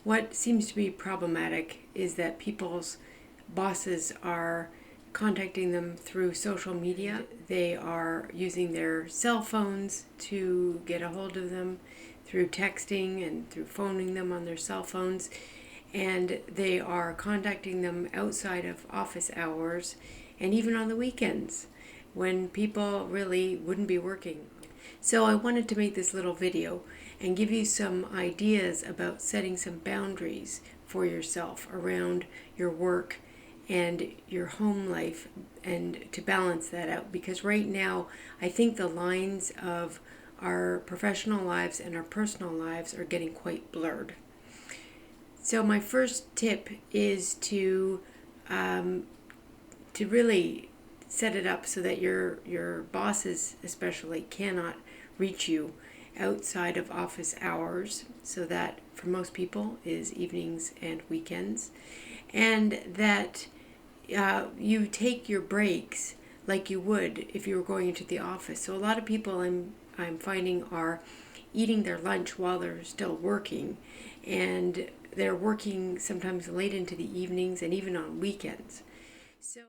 What seems to be problematic is that people's bosses are contacting them through social media. They are using their cell phones to get a hold of them through texting and through phoning them on their cell phones. And they are contacting them outside of office hours and even on the weekends when people really wouldn't be working. So I wanted to make this little video and give you some ideas about setting some boundaries for yourself around your work and your home life, and to balance that out, because right now I think the lines of our professional lives and our personal lives are getting quite blurred. So my first tip is to really set it up so that your bosses especially cannot reach you outside of office hours, so that for most people is evenings and weekends, and that you take your breaks like you would if you were going into the office. So a lot of people I'm finding are eating their lunch while they're still working, and they're working sometimes late into the evenings and even on weekends. So,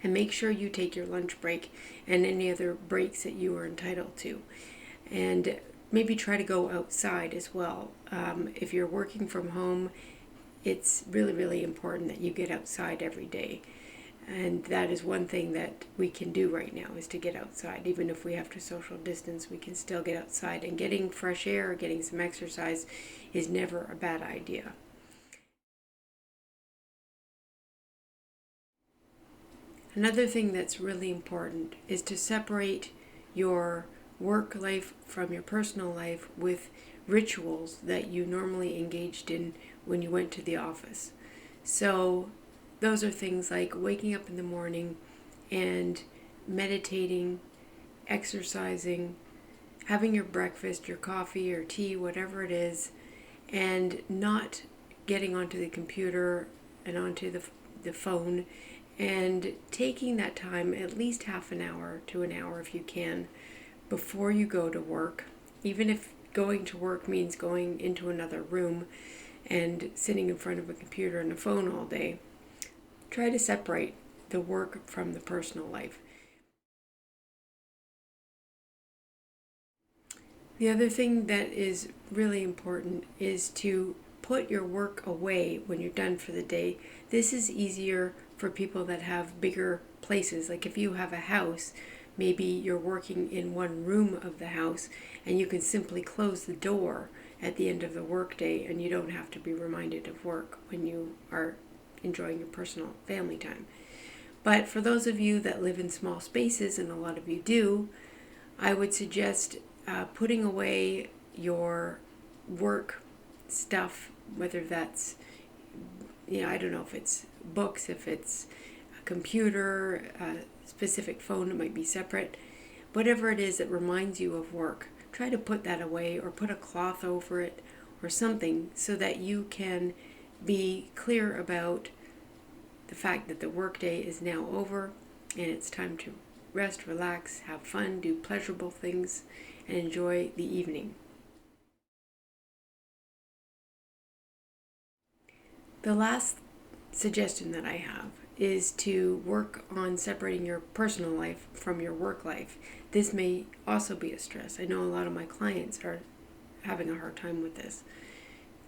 and make sure you take your lunch break and any other breaks that you are entitled to. And maybe try to go outside as well. If you're working from home, it's really, really important that you get outside every day. And that is one thing that we can do right now, is to get outside. Even if we have to social distance, we can still get outside. And getting fresh air, getting some exercise is never a bad idea. Another thing that's really important is to separate your work life from your personal life with rituals that you normally engaged in when you went to the office. So those are things like waking up in the morning and meditating, exercising, having your breakfast, your coffee or tea, whatever it is, and not getting onto the computer and onto the phone, and taking that time, at least half an hour to an hour if you can, before you go to work. Even if going to work means going into another room and sitting in front of a computer and a phone all day, try to separate the work from the personal life. The other thing that is really important is to put your work away when you're done for the day. This is easier for people that have bigger places. Like if you have a house, maybe you're working in one room of the house and you can simply close the door at the end of the workday, and you don't have to be reminded of work when you are enjoying your personal family time. But for those of you that live in small spaces, and a lot of you do, I would suggest putting away your work stuff, whether that's, I don't know if it's books, if it's a computer, a specific phone, it might be separate. Whatever it is that reminds you of work, try to put that away, or put a cloth over it or something, so that you can be clear about the fact that the workday is now over and it's time to rest, relax, have fun, do pleasurable things, and enjoy the evening. The last suggestion that I have is to work on separating your personal life from your work life. This may also be a stress. I know a lot of my clients are having a hard time with this.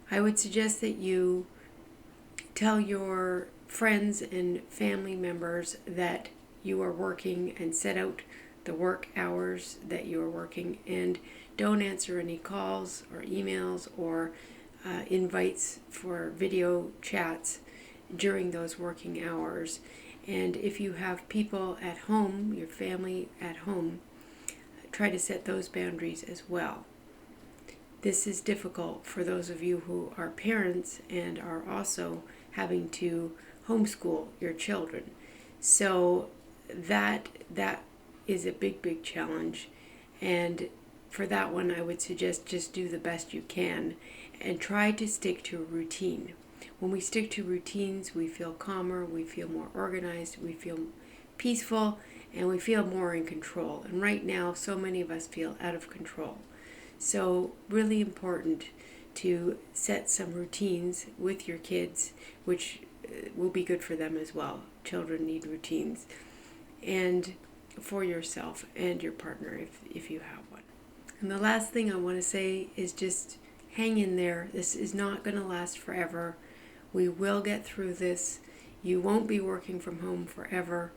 I would suggest that you tell your friends and family members that you are working, and set out the work hours that you are working, and don't answer any calls or emails or invites for video chats during those working hours. And if you have people at home, your family at home, try to set those boundaries as well. This is difficult for those of you who are parents and are also having to homeschool your children. So that is a big challenge. And for that one, I would suggest just do the best you can and try to stick to a routine. When we stick to routines, we feel calmer, we feel more organized, we feel peaceful, and we feel more in control. And right now, so many of us feel out of control. So really important to set some routines with your kids, which will be good for them as well. Children need routines. And for yourself and your partner if you have one. And the last thing I want to say is just hang in there. This is not going to last forever. We will get through this. You won't be working from home forever,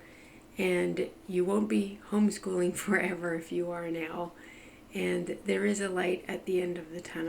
and you won't be homeschooling forever if you are now. And there is a light at the end of the tunnel.